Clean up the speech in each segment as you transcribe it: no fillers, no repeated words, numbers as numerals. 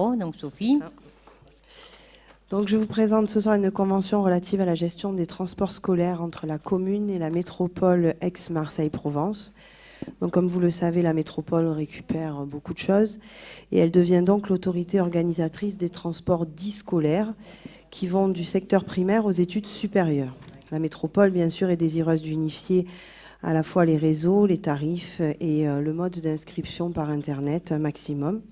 Donc Sophie. Donc je vous présente ce soir une convention relative à la gestion des transports scolaires entre la commune et la métropole Aix-Marseille-Provence. Donc comme vous le savez, la métropole récupère beaucoup de choses et elle devient donc l'autorité organisatrice des transports dits scolaires qui vont du secteur primaire aux études supérieures. La métropole, bien sûr, est désireuse d'unifier à la fois les réseaux, les tarifs et le mode d'inscription par Internet, un maximum.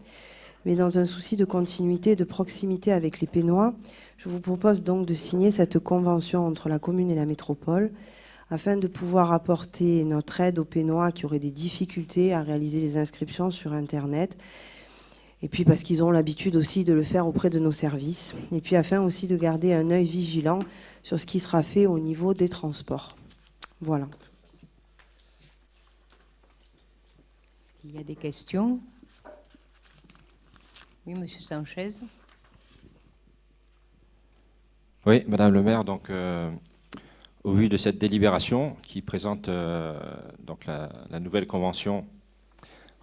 Mais dans un souci de continuité et de proximité avec les Pénois, je vous propose donc de signer cette convention entre la commune et la métropole afin de pouvoir apporter notre aide aux Pénois qui auraient des difficultés à réaliser les inscriptions sur Internet. Et puis parce qu'ils ont l'habitude aussi de le faire auprès de nos services. Et puis afin aussi de garder un œil vigilant sur ce qui sera fait au niveau des transports. Voilà. Est-ce qu'il y a des questions? Oui, Monsieur Sanchez. Oui, Madame le maire, donc, au vu de cette délibération qui présente donc la nouvelle convention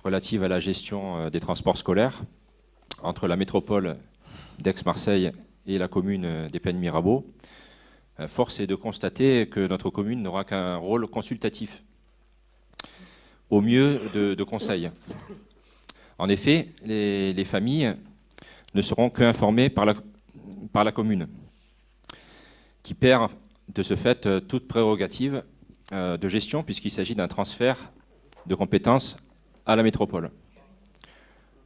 relative à la gestion des transports scolaires entre la métropole d'Aix-Marseille et la commune des Plaines Mirabeau, force est de constater que notre commune n'aura qu'un rôle consultatif, au mieux de conseil. En effet, les familles ne seront qu'informées par la commune, qui perd de ce fait toute prérogative de gestion, puisqu'il s'agit d'un transfert de compétences à la métropole.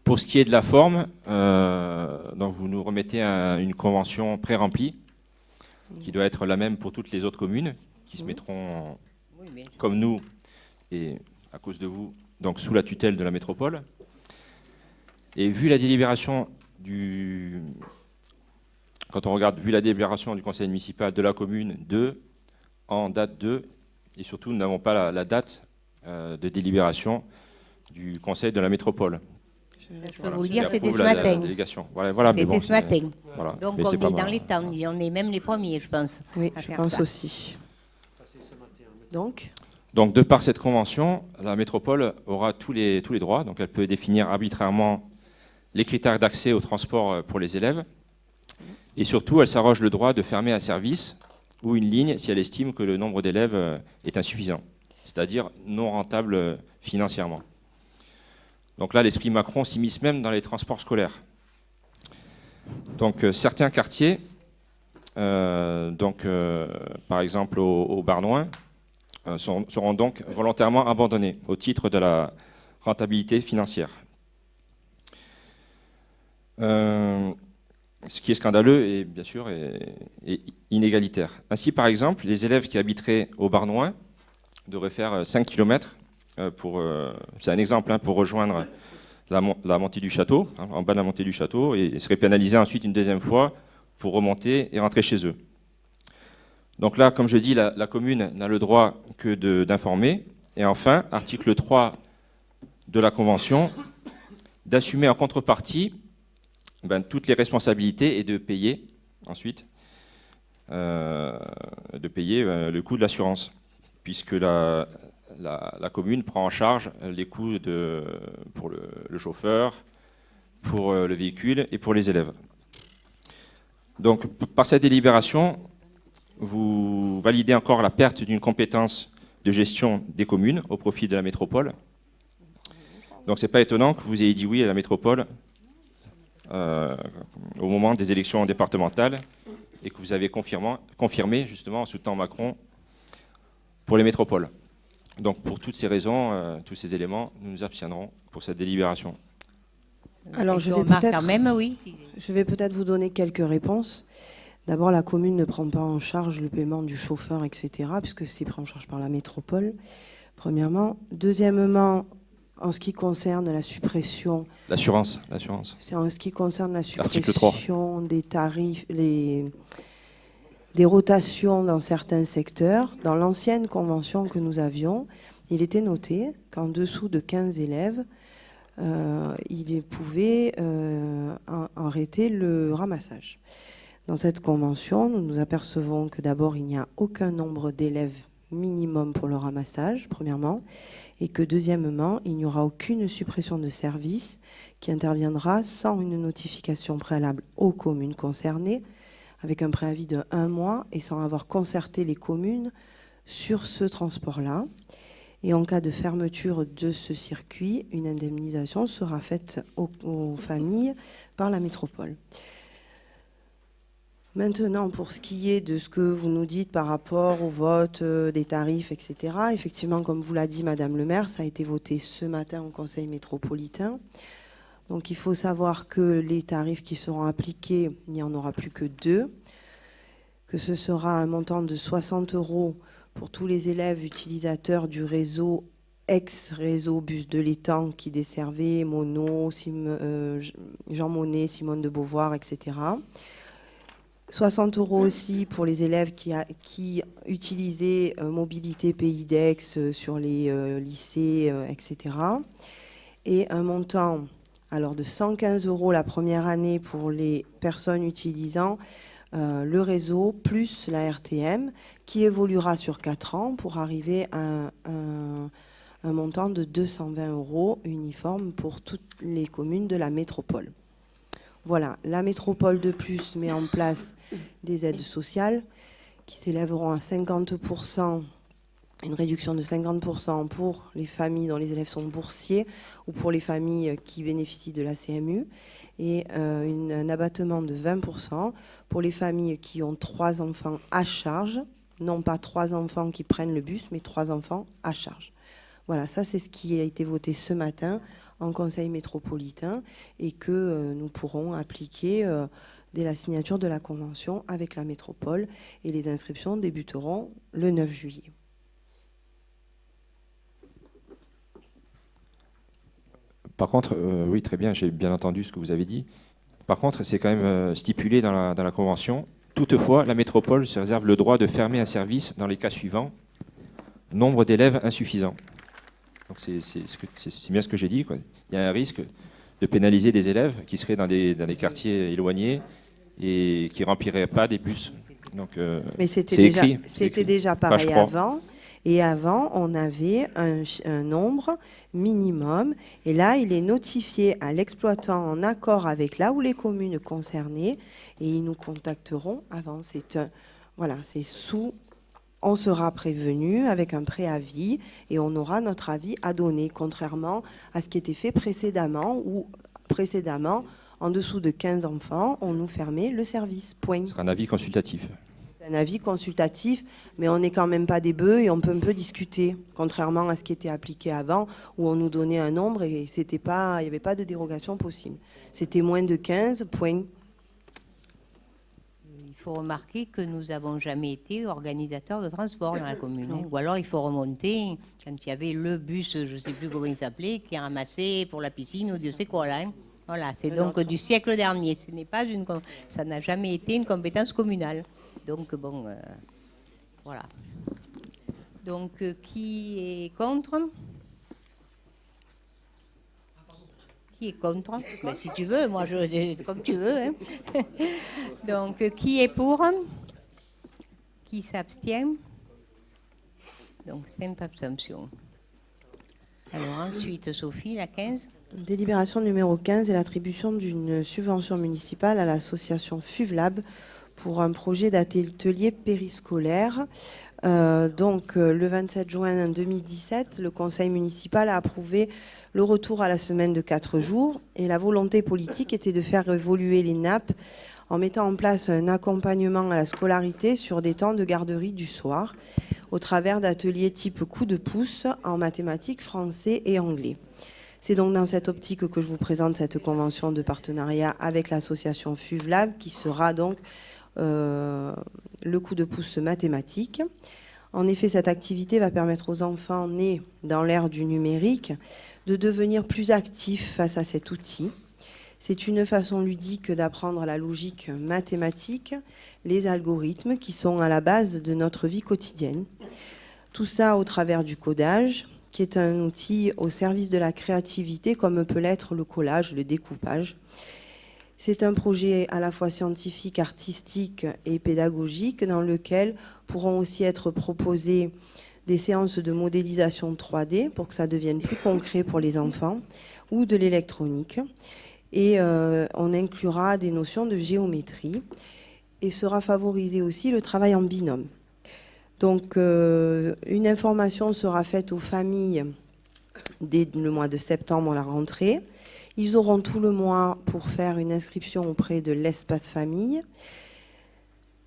Pour ce qui est de la forme, donc vous nous remettez une convention pré-remplie, qui doit être la même pour toutes les autres communes, qui se mettront, comme nous, et à cause de vous, donc sous la tutelle de la métropole. Et vu la délibération quand on regarde, vu la délibération du conseil municipal de la commune 2, en date 2, et surtout nous n'avons pas la date de délibération du conseil de la métropole. Je peux vous le dire, c'était ce matin. Voilà, c'était ce matin. Voilà, donc on est dans les temps, on est même les premiers, je pense. Oui, je pense aussi. Donc, de par cette convention, la métropole aura tous les droits, donc elle peut définir arbitrairement les critères d'accès au transport pour les élèves. Et surtout, elle s'arroge le droit de fermer un service ou une ligne si elle estime que le nombre d'élèves est insuffisant, c'est-à-dire non rentable financièrement. Donc là, l'esprit Macron s'immisce même dans les transports scolaires. Donc certains quartiers, par exemple au Barnoin, seront donc volontairement abandonnés au titre de la rentabilité financière. Ce qui est scandaleux et bien sûr est inégalitaire. Ainsi, par exemple, les élèves qui habiteraient au Barnoin devraient faire 5 km c'est un exemple, pour rejoindre la montée du château, en bas de la montée du château, et seraient pénalisés ensuite une deuxième fois pour remonter et rentrer chez eux. Donc là, comme je dis, la commune n'a le droit que d'informer. Et enfin, article 3 de la Convention, d'assumer en contrepartie toutes les responsabilités et de payer ensuite le coût de l'assurance, puisque la commune prend en charge les coûts pour le chauffeur, pour le véhicule et pour les élèves. Donc par cette délibération, vous validez encore la perte d'une compétence de gestion des communes au profit de la métropole. Donc ce n'est pas étonnant que vous ayez dit oui à la métropole au moment des élections départementales et que vous avez confirmé justement en soutenant Macron pour les métropoles. Donc pour toutes ces raisons, tous ces éléments, nous nous abstiendrons pour cette délibération. Alors je vais peut-être vous donner quelques réponses. D'abord, la commune ne prend pas en charge le paiement du chauffeur, etc., puisque c'est pris en charge par la métropole, premièrement. Deuxièmement, en ce qui concerne la suppression... L'assurance. C'est en ce qui concerne la suppression des tarifs, des rotations dans certains secteurs. Dans l'ancienne convention que nous avions, il était noté qu'en dessous de 15 élèves, il pouvait arrêter le ramassage. Dans cette convention, nous nous apercevons que d'abord, il n'y a aucun nombre d'élèves minimum pour le ramassage, premièrement, et que deuxièmement, il n'y aura aucune suppression de service qui interviendra sans une notification préalable aux communes concernées, avec un préavis de 1 mois et sans avoir concerté les communes sur ce transport-là. Et en cas de fermeture de ce circuit, une indemnisation sera faite aux familles par la métropole. Maintenant, pour ce qui est de ce que vous nous dites par rapport au vote des tarifs, etc., effectivement, comme vous l'a dit Madame le maire, ça a été voté ce matin au Conseil métropolitain. Donc il faut savoir que les tarifs qui seront appliqués, il n'y en aura plus que 2, que ce sera un montant de 60 € pour tous les élèves utilisateurs du réseau ex-réseau bus de l'Étang qui desservait Monod, Jean Monnet, Simone de Beauvoir, etc. 60 € aussi pour les élèves qui utilisaient mobilité Pays d'Aix sur les lycées, etc. Et un montant alors, de 115 € la première année pour les personnes utilisant le réseau plus la RTM qui évoluera sur 4 ans pour arriver à un montant de 220 € uniforme pour toutes les communes de la métropole. Voilà, la métropole de plus met en place des aides sociales qui s'élèveront à 50%, une réduction de 50% pour les familles dont les élèves sont boursiers ou pour les familles qui bénéficient de la CMU et un abattement de 20% pour les familles qui ont 3 enfants à charge, non pas 3 enfants qui prennent le bus, mais 3 enfants à charge. Voilà, ça c'est ce qui a été voté ce matin en Conseil métropolitain et que nous pourrons appliquer dès la signature de la convention avec la métropole et les inscriptions débuteront le 9 juillet. Par contre, oui, très bien, j'ai bien entendu ce que vous avez dit. Par contre, c'est quand même stipulé dans la Convention. Toutefois, la métropole se réserve le droit de fermer un service dans les cas suivants. Nombre d'élèves insuffisant. Donc c'est bien ce que j'ai dit, quoi. Il y a un risque de pénaliser des élèves qui seraient dans des quartiers éloignés et qui ne rempliraient pas des bus. Donc, mais c'était déjà pareil avant. Et avant, on avait un nombre minimum. Et là, il est notifié à l'exploitant en accord avec là où les communes concernées. Et ils nous contacteront avant. Voilà, c'est sous... On sera prévenu avec un préavis et on aura notre avis à donner, contrairement à ce qui était fait précédemment, où précédemment, en dessous de 15 enfants, on nous fermait le service. Point. Ce sera un avis consultatif. Un avis consultatif, mais on n'est quand même pas des bœufs et on peut un peu discuter, contrairement à ce qui était appliqué avant, où on nous donnait un nombre et il n'y avait pas de dérogation possible. C'était moins de 15, point. Il faut remarquer que nous n'avons jamais été organisateurs de transport dans la commune. Hein. Ou alors il faut remonter quand il y avait le bus, je ne sais plus comment il s'appelait, qui ramassait pour la piscine ou Dieu sait quoi là. Hein. Voilà, c'est donc du siècle dernier. Ça n'a jamais été une compétence communale. Donc bon, voilà. Donc qui est contre ? Qui est contre ? Ben, si tu veux, moi comme tu veux. Hein. Donc qui est pour ? Qui s'abstient ? Donc 5 abstentions. Alors ensuite, Sophie, la 15. Délibération numéro 15 est l'attribution d'une subvention municipale à l'association FUVLab pour un projet d'atelier périscolaire. Le 27 juin 2017, le conseil municipal a approuvé le retour à la semaine de 4 jours et la volonté politique était de faire évoluer les nappes en mettant en place un accompagnement à la scolarité sur des temps de garderie du soir au travers d'ateliers type coup de pouce en mathématiques, français et anglais. C'est donc dans cette optique que je vous présente cette convention de partenariat avec l'association FUVLab qui sera donc le coup de pouce mathématique. En effet, cette activité va permettre aux enfants nés dans l'ère du numérique de devenir plus actifs face à cet outil. C'est une façon ludique d'apprendre la logique mathématique, les algorithmes qui sont à la base de notre vie quotidienne. Tout ça au travers du codage, qui est un outil au service de la créativité, comme peut l'être le collage, le découpage. C'est un projet à la fois scientifique, artistique et pédagogique dans lequel pourront aussi être proposés des séances de modélisation 3D pour que ça devienne plus concret pour les enfants, ou de l'électronique. Et on inclura des notions de géométrie et sera favorisé aussi le travail en binôme. Donc une information sera faite aux familles dès le mois de septembre à la rentrée. Ils auront tout le mois pour faire une inscription auprès de l'espace famille.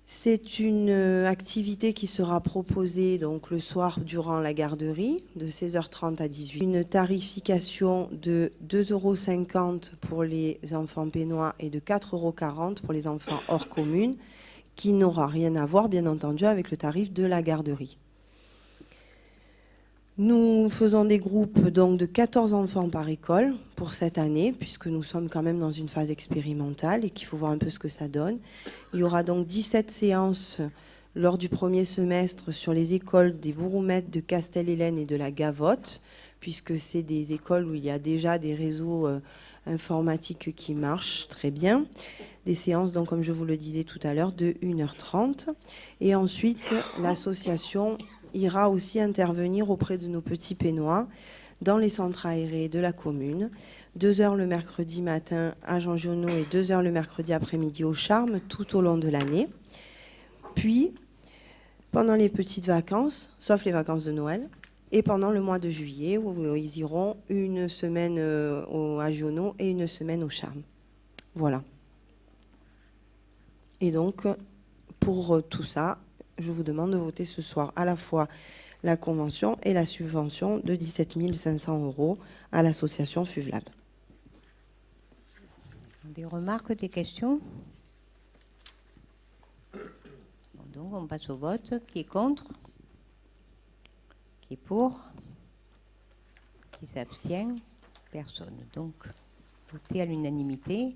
C'est une activité qui sera proposée donc, le soir durant la garderie, de 16h30 à 18h. Une tarification de 2,50 € pour les enfants pénois et de 4,40 € pour les enfants hors commune, qui n'aura rien à voir, bien entendu, avec le tarif de la garderie. Nous faisons des groupes donc, de 14 enfants par école pour cette année, puisque nous sommes quand même dans une phase expérimentale et qu'il faut voir un peu ce que ça donne. Il y aura donc 17 séances lors du premier semestre sur les écoles des Bourroumettes, de Castelle-Hélène et de la Gavotte, puisque c'est des écoles où il y a déjà des réseaux informatiques qui marchent très bien. Des séances, donc, comme je vous le disais tout à l'heure, de 1h30. Et ensuite, l'association ira aussi intervenir auprès de nos petits pénois dans les centres aérés de la commune. 2 heures le mercredi matin à Jean Giono et 2 heures le mercredi après-midi au Charme tout au long de l'année. Puis, pendant les petites vacances, sauf les vacances de Noël, et pendant le mois de juillet où ils iront une semaine à Giono et une semaine au Charme. Voilà. Et donc, pour tout ça, je vous demande de voter ce soir à la fois la convention et la subvention de 17 500 € à l'association FUVLAB. Des remarques, des questions? Bon, donc on passe au vote. Qui est contre? Qui est pour? Qui s'abstient? Personne. Donc, voté à l'unanimité.